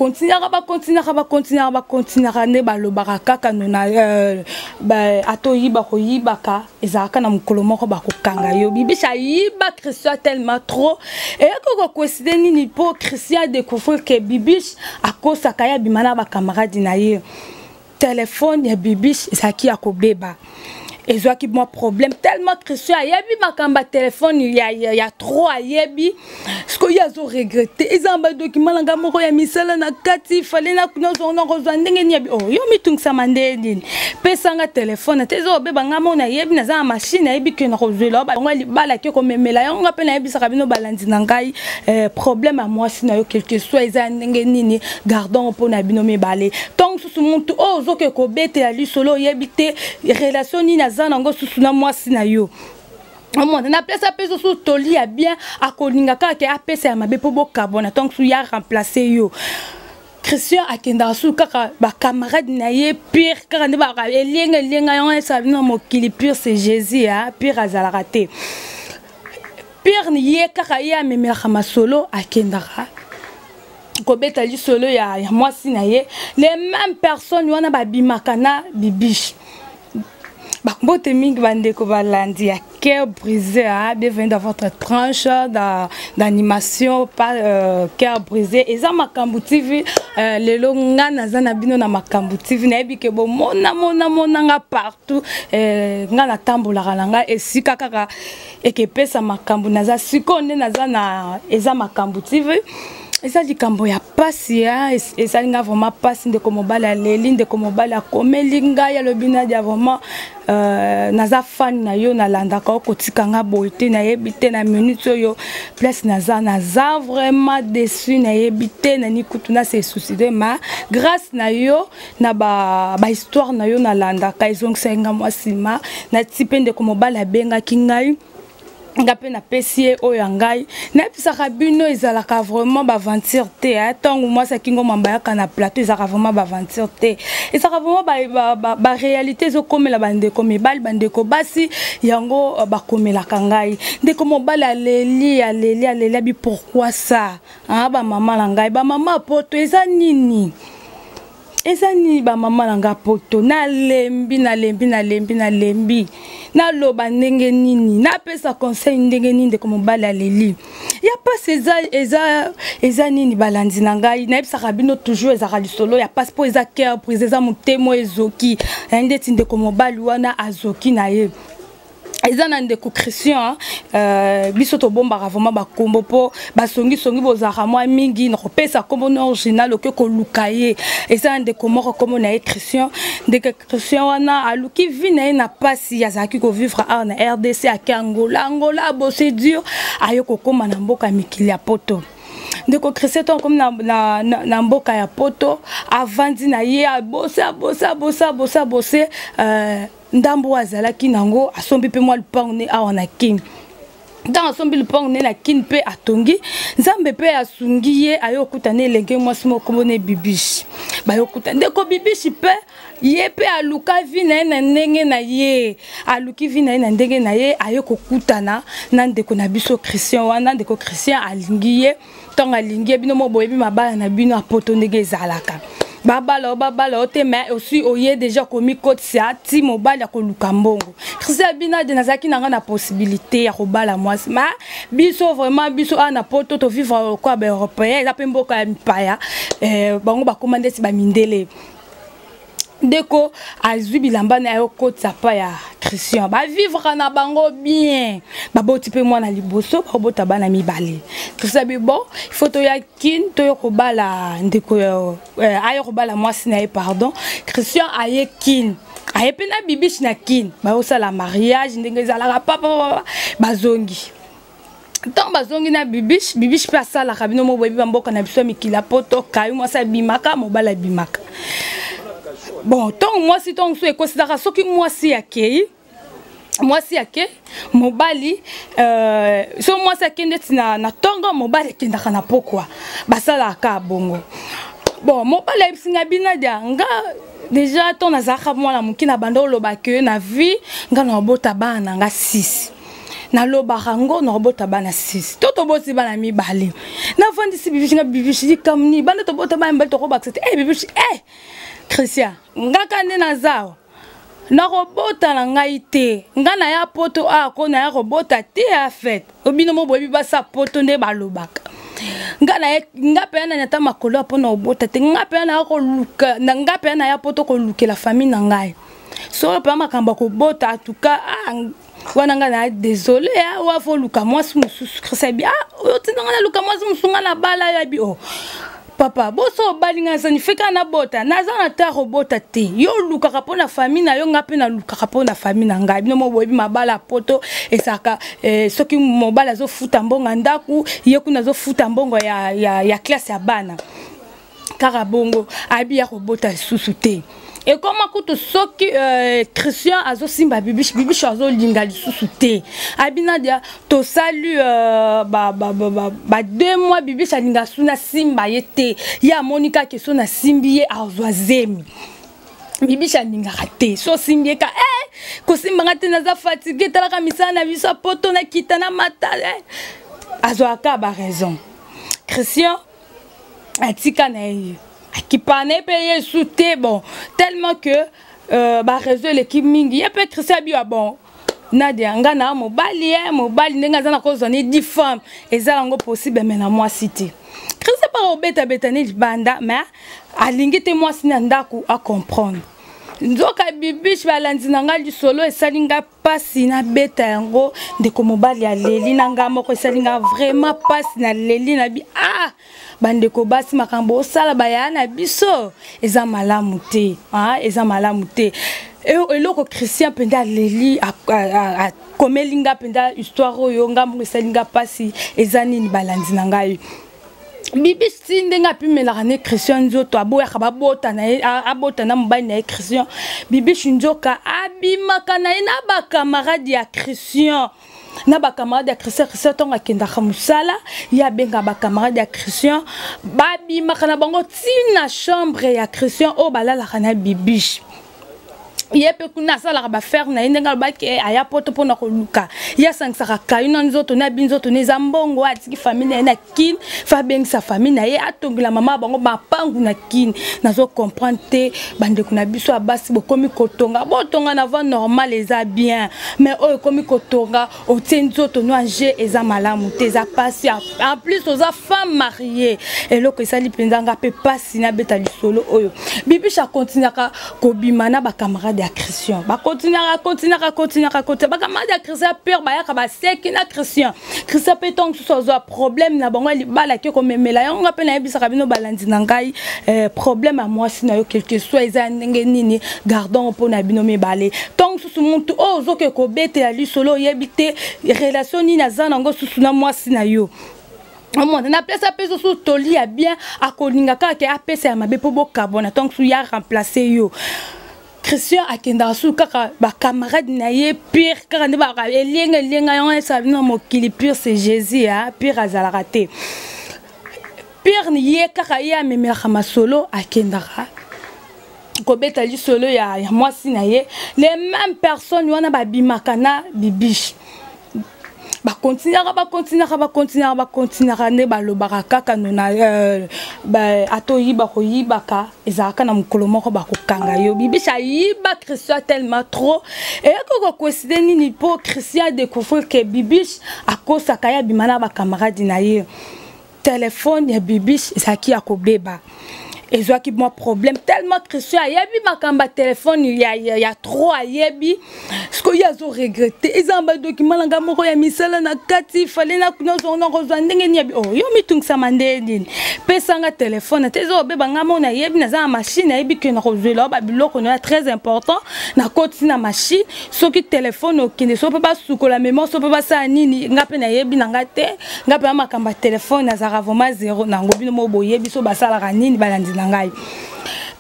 continuer ne balobaka kaka nona atoyiba koyibaka ezaka na mukolo moko bakokanga yo bibisha yiba Christian tellement trop et ko coïncider nini po Christian découvrir que bibish akosa kaya bimana ba camarade na ye téléphone ya bibish ezaki akobeba ezwaki moi problème tellement Christian yebi makamba téléphone ya trop ayebi ce que yazo regretter ezamba document langa moko ya misala na kati fallait na kuno kozwa ndenge ni oh yo mitungisa mandeni pesanga téléphone tezo beba ngamo na yebi na za machine yebi ke na kozwela ba ngwa libala ke ko memela yo ngape na yebi saka bino balandi na ngai problème à moi sina yo quelque soit eza ndenge nini gardons pour na bino mibale donc sous muntu oh zo ke ko bete ya lisolo yebi te relation ni na nango susuna mwasi na yo on na place à peso sous toli a bien a kolinga ka ke apesa ya mabe po bokabona donc sou ya remplacer yo Christian akenda sou kaka ba camarade na ye pire kaka ne ba elenga yon sa bino mokili pire c'est Jésus hein pire azala raté pire ni ye kaka ya memela kama solo akenda kobeta li solo ya mwasi na ye les mêmes personnes wana ba bimakana bibish Bote mingi bandeko balandi à cœur brisé bienvenue dans votre tranche d'animation par cœur brisé eza makambu TV lelo nga nazana bino na makambu TV na yebi ke bo mona nga partout nga na tambola kalanga esika kaka ekepesa makambu naza sikonde nazana eza makambu TV eza likambo ya pasi ya eza linga vraiment pasi ndeko mobali ya leli ndeko mobali ya komeli ngai ya lobina dia vraiment naza fan na yo na landaka okotika nga boite na yebite na minute yo place naza vraiment déçu na yebite na nikutu na se suicide ma grâce na yo na ba histoire na yo na landaka ezongisa nga mwasima na tipe ndeko mobali ya benga kingai ngape na pesie oyo ngai na pisaka bino ezalaka vraiment ba aventure te tango moi ça kingo mambayaka na plateau ezalaka vraiment ba aventure te ezalaka vraiment ba réalité zo komela bandeko mibali bandeko basi yango bakomela kangai ndeko mobali aleli bi pourquoi ça ba maman na ngai ba maman poto eza nini ezani ba mama nanga poto na lembi na loba ndenge nini na pesa conseil ndenge nini de comme bala leli ya pas eza nini balandi na ngai na ebisa kabino toujours ezaka lisolo ya passeport eza cœur prise eza mutemo ezoki ndeti ndeko mobali wana azoki na ye ezana ndeko Christian biso to bombaka vraiment bakombo po basongi bozaka mwa mingi na kopesa kombo no original ke ko lukaye ezana ndeko moko kombo na Christian ndeko Christian wana aluki vina na pasi ya zaki ko vivre na RDC à Angola bosse dur ayoko koma na mboka mikili ya poto ndeko Christian comme na mboka ya poto avandi na ye bosse ndambo azalaki nango asombi pe mwa lupango ne awana king dans asombi lupango ne na king pe atongi nzambe pe asungi ye ayokuta ne lenge mwasi moko ne bibishi bayokuta ndeko bibishi pe ye pe aluka vina na ndenge na ye aluki vina na ndenge na ye ayokokutana na ndeko na biso Christian wana ndeko Christian alingi ye tonga alingi bino mo boyebi mabala na bino apoto ndenge ezalaka babala te mais aussi oye déjà komi code ça ti mobile ya koluka mbongo Christian bina de nazaki nanga na possibilité ya kobala mwasi ma biso vraiment biso na poto to vivre quoi ba européen la pemboka ya mipaya bango ba commander si ba mindele ndeko azwi bilamba na yo kota pa ya Christian ba vivre na bango bien ba boti pe mwana liboso ba bota bana mibale Christian bi bon il faut to ya kin to yo kobala ndeko ayo kobala mwasi na ye pardon Christian aye kin aye pe na bibish na kin ba osala mariage ndenge ezalaka papa bazongi tant bazongi na bibish pe asala kabino mo boyebi mboka na biso mikila poto kayu mwasa bimaka mobala bimaka. Bon, tant moi si ton souhait considéra ce que moi si akei mobali so moi ça kende na tonga mobali kenda kana pokwa basala ka bongo bon mobali singa bina dia nga déjà ton azaka moi la mukina bando loba que na vie nga na bota bana nga 6 na lobarango na robota bana 6 toto bosi bana mibale na fondisi bibishi nga bibishi kamni bana to bota bana mbali to ko bakete bibishi Christian ngaka nde nazao na robota na ngai te nga na ya poto ko na ya robota te a fait obino mo boyebi basa poto nde balobaka nga pe na nyata makolo apona obota te nga pe na ko luka na nga pe na ya poto ko lukela famille na ngai so pe makamba ko bota en tout cas wana nga na désolé wa fo luka mwasi mususu Christian bi otinga na luka mwasi musunga na bala ya bi papa boso balinga sani feka na bota naza na ta robota te yo luka kapona famille na yo ngape na luka kapona famille na ngai bino mo boyebi mabala poto esaka soki mobala zo futa mbongo ndaku yeku na zo futa mbongo ya classe ya bana kaka bongo abi ya robota susu te et comment kuto soki Christian azo simba bibishi azo linga lisusu te abina dia to salu 2 mois bibishi alinga suna simba yete ya Monica ke so na simbiye azwazemi bibishi alinga te so simbiye ka ko simba ngate na za fatigué talaka misana biso poto na kitana mata azwaka ba raison Christian atika na ye qui parlait payer souté bon tellement que réseau l'équipe mingi y a pas Christian bio bon Nadia ngana mobali nenga zana ko zone 10 femmes ezala ngo possible mais na moi cité Christian pas obeta betani banda mais alingi te moi sina ndaku à comprendre nzoka bibishi balandi nanga lisolo esalinga pasi na beta yango ndeko mobali ya leli nanga moko esalinga vraiment pasi na leli na bi bandeko basi makambo osala bayana biso eza malamu te eza malamu te eloko Christian penda leli a komelinga penda histoire oyo ngambo esalinga pasi eza nini balandi nanga yo bibi sindenga pimela ne Christian nzoto aboya kababota na abota na mobali na Christian bibi shinjoka abimaka na ina ba camarade ya Christian na ba camarade ya Christian tonga kenda khamusala ya benga ba camarade ya Christian babimaka na bango tina chambre ya Christian o balala kana bibi yepe kuna sala ba faire na indenga ba ke aya poto pona ko luka ya sangsaka kayuna nzoto na binzoto neza mbongo atiki famille na kin fa beng sa famille na ye atongila mama bango ba pangu na kin nazo comprendre te bande kuna biso abasi bokomi kotonga botonga na va normal eza bien mais o komi kotonga o tenzoto no anje eza malamu te eza pasi en plus oza femme mariée et loko esali pendanga pe pasi na beta lisolo oyo bibi cha continuera ko bimana ba camarade ya Christian ba continuera ba camarade ya Christian peur ba ya ka ba seki na Christian petong so problème na bango libala ke ko memela yo ngape na yebisa kabino balandi na ngai problème à moi sina yo quelque soit eza ndenge nini gardons pour na bino mibale tong susu muntu ozo ke ko bete ya lisolo yebite relation ni na zana ngo susu na moi sina yo on a place à peso sous toli a bien à kolinga ka ke apesa ya mabe po bokabona tong su ya remplacer yo Christian akenda su kaka ba camarade na ye pire kaka ne ba elenga yon sa bino mokili pire c'est Jésus pire azala raté pire ni ye kaka ya memela kama solo akenda ko beta li solo ya mwasi na ye les mêmes personnes wana ba bimakana bibish ba continuer ne balobaka kaka nona atoyiba ko yibaka ezaka na mukolo moko ba kokanga yo bibisha yiba Christian tellement trop et ko coïncider nini po Christian découvrir que bibish akosa kaya bimana ba camarade na ye téléphone ya bibish ezaki ya kobeba et zo qui moi problème tellement Christian yebi makamba téléphone il y a trop à yebi ce que ya zo regretter ezamba document nga moko ya misala na kati fallait na kunozo na rozwa ndenge ni yebi yo mitungisa mandeni pesanga téléphone tezo beba nga mona yebi na za machine yebi que na rozwela ba biloko na très important na koti na machine soki téléphone okinde so pe ba sukola mémoire so pe ba sa nini nga pe na yebi na ngate nga pe makamba téléphone na za vraiment zéro na ngobino mo boyebi so basala nini balandi ngai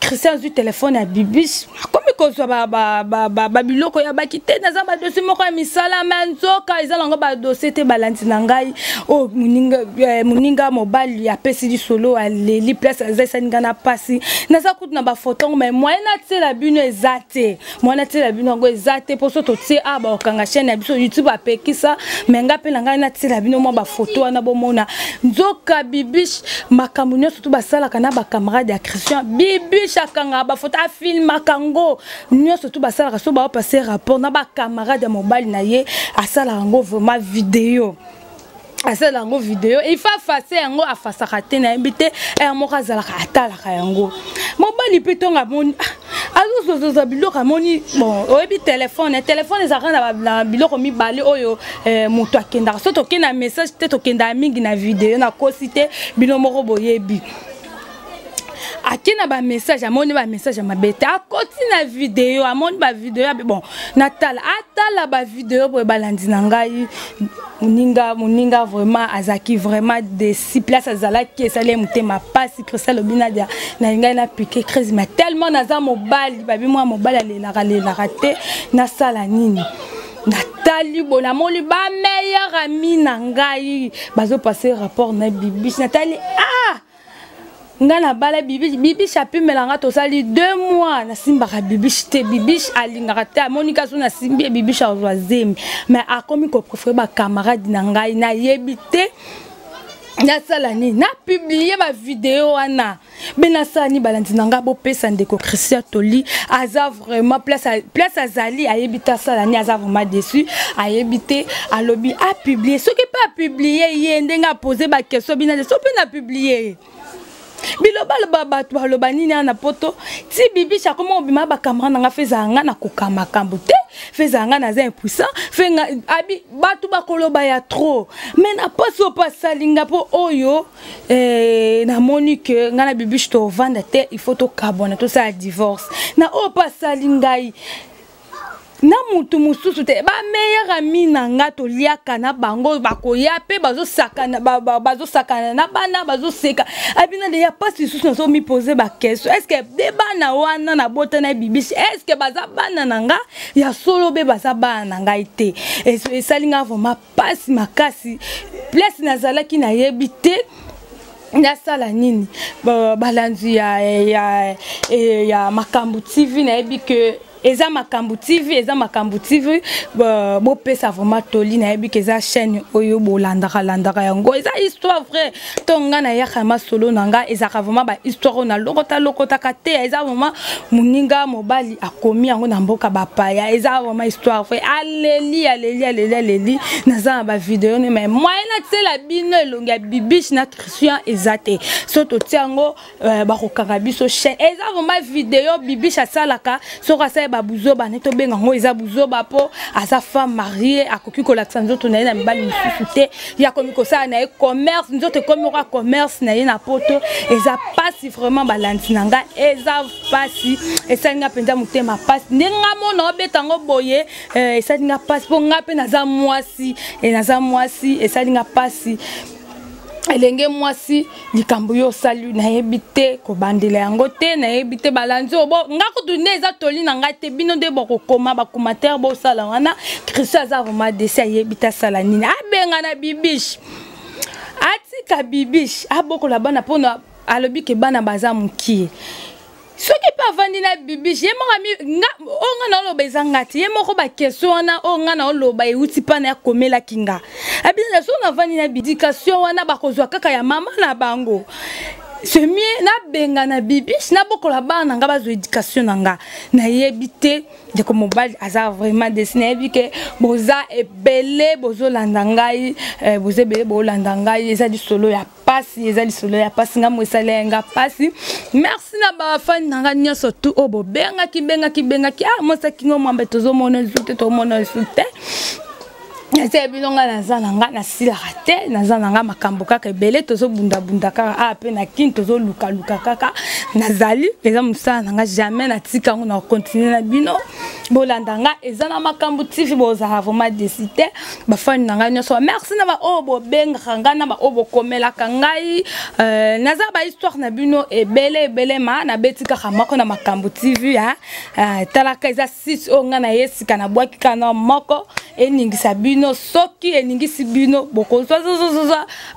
Christian du téléphone à bibish comme kozwa ba biloko ya bakite naza ba dossier moko ya misala manzoka ezalanga ba dossier te balandi na ngai o muninga mobali ya pesi di solo aleli place azasaninga na pasi naza kutu na ba photo mais moyen na tela bino ezate moyen na tela bino ngo ezate poso to tie ba okanga chaîne ya biso YouTube apekisa menga pe na ngai na tela bino mo ba photo wana bomona nzoka bibish makambo nyonso to basala kana ba camarade ya Christian bibish akanga ba photo a film makango nyonso to basala so ba passer rapport na ba camarade ya mobali na ye asala ngo vraiment vidéo asala yango vidéo il faut face yango afasaka te na invité moko azalaka atalaka yango mobali pitonga moni azozoza biloko moni bon oyebi téléphone ezalaka na biloko mibale oyo moto akendaka so tokenda message te tokenda mingi na vidéo na kosi te bino moko boyebi akina ba message amoni ba message mabete akoti na vidéo amoni ba vidéo bon natala atala ba vidéo bo balandi na ngai muninga vraiment azaki vraiment de si place azalaki esale mutema pasi Christian lobina dia na ngai na piqué crise mais tellement naza mobali babi moi mobali alela raté na sala nini Nathalie bonamoli ba meilleur ami na ngai bazo passer rapport na bibi Nathalie ngana bala bibi chapi melanga to sali 2 mois na simbaka bibi te bibi alingaka te monika so na simbi bibi chauzwa zemi mais akomi ko préférer ba camarade na ngai na yebite na sala ni na publier ba vidéo wana bena sani balandi nanga bo pesa ndeko Christian Toli aza vraiment place azali ayebita sala ni aza vraiment déçu ayebite alobi a publier ce qui pas publier yende nga poser ba question bina so pe na publier biloba baloba nini na poto ti bibi chakoma obima ba camarade nga fezanga na kokama kambote fezanga na za impuissant fenga abi batu bakoloba ya trop mais na paso pasalinga po oyo na monique nga na bibi to vanda te il faut to kabona to ça divorce na o pasalingai na mutu mususu te ba meilleur ami na nga to liaka na bango bakoya pe bazo sakana na bana bazo seka abina de ya pas susu na so mi poser ba question est-ce que de bana wana na bota na bibi est-ce que baza bana nanga ya solo be baza bana nanga ite et salinga vraiment pas makasi place nazalaki na yebite na sala nini balanzi ya makambu TV na yebi que eza makambu TV bo pesa vraiment toli na yebi que eza chaîne oyo bolandaka yango eza histoire vrai tonga na yaka masolo nanga eza vraiment ba histoire na lokota kate eza vraiment muninga mobali akomi yango na mboka bapaya eza vraiment histoire vrai aleli naza ba vidéo ne mais moi na tsela bino elonga bibish na Christian ezate soto tiango ba kokanga biso chaîne eza vraiment vidéo bibish asalaka soko ba buzoba neto benga ngo eza buzoba po asa femme mariée akoki ko lakisa nzoto na na mibali mususu te ya komi ko sa na commerce nzoto komi ko commerce na na poto eza pasi vraiment balandi nanga eza pasi esa nga penza mutema pasi ndenga mona obetango boye esa nga pasi po nga pe naza mwasi esa nga pasi elenge mwasi likambo yo salu na yebite ko bandela yango te na yebite balanzi obo ngako tunde eza toli na ngate bino de boko koma ba commentaire bo sala wana Christian za vraiment desi yebita sala nini abenga na bibish atika bibish aboko la bana pona alobi ke bana baza mukie ce qui peut vendre na bibi je onga na lo bezangati ye moko ba question wana onga na lo ba euti pa na komela kinga abina so na vendre na éducation wana ba kozwa kaka ya mama na bango c'est mieux na benga na bibi na bokola bana nga bazo éducation nanga na yebite de ko mobile aza vraiment dessiné bi que boza ebele bozo landangai boze bele bo landangai eza di solo ya pasi nga mwesale nga pasi merci na ba fan nanga nyoso tu obo benga ki mosa kingo mwambe tozo mona zute to mona zute Ese binonga nazananga na sila rate nazananga makambo kaka ebele tozo bunda bunda kaka a pe na kin tozo luka luka kaka nazali eza musala nanga jamais na tika ngo na continuer na bino bolandanga eza na makambo TV boza vraiment décidé ba fan nanga nyoso merci na ba obo benga nga na ba obo komela kangai naza ba histoire na bino ebele ma na betika kamako na makambo TV ha talaka eza 6 onga na yesika na bwaki kana moko eningisa bino soki eningisi bino boko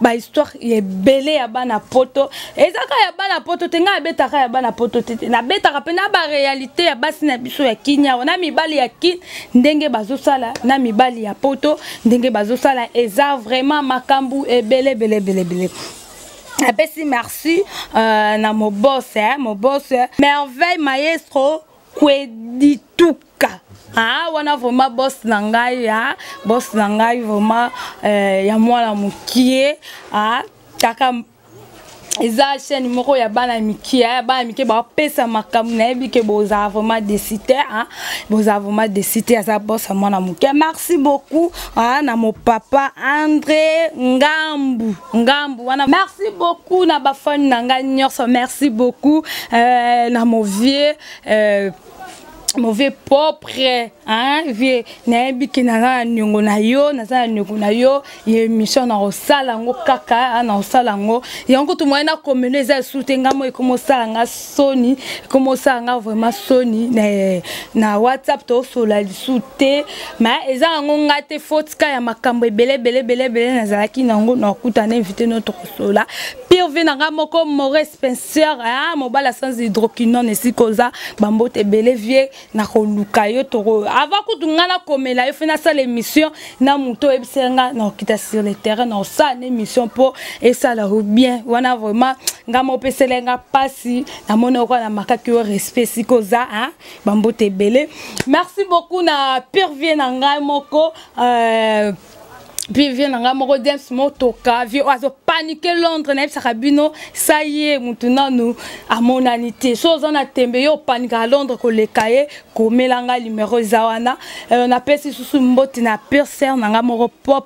ba histoire ebele ya bana poto ezaka ya bana poto tenga betaka ya bana poto tete na betaka pe na ba réalité ya basi na biso ya kinya na mibali ya kin ndenge bazosala na mibali ya poto ndenge bazosala eza vraiment makambu ebele bele. Apesi merci na mon boss merveille maestro Kwedituka. Ah, wana vraiment boss nangai ya boss nangai vraiment ya mwana mukie taka eza chaîne moko ya bana mikia ba pesa makambo na ebike boza vraiment décidé boza vraiment décidé za boss mwana mukie. Merci beaucoup na mon papa André Ngambu wana merci beaucoup na ba fan nanga nyonso merci beaucoup na mon vieux mauvais propre vie na ebiki na nyongo na yo ye mission na osala ngo kaka na osala ngo yango to moyena komene za soutenga mo ikomo sala nga soni ikomo sala nga vraiment soni na WhatsApp to sola lisute ma eza ngo ngate fotka ya makambo ebele na zalaki nango na kuta na inviter notre sola pire vie na moko Maurice Spencer mobala sans hydroquinone esikoza bambote ebele vie na koluka yo toro avant kutungana komela yo fina sa l'émission na muto ebisenga na kita sur le terrain na sa émission pour et ça la bien wana vraiment ngamo peselenga pasi na mona ko na makaki yo respect sikoza bambote belé. Merci beaucoup na Pirvie na ngai moko puis vient en amoureux d'un motoka, vieux oiseau paniqué Londres, n'est-ce pas bino, ça y est, maintenant nous à mon anité, chose on a tombé au panique à Londres qu'on les cahiers, qu'on mélanga numéro zawana, on appelle si sous mbote na pire serre, n'a amoureux pop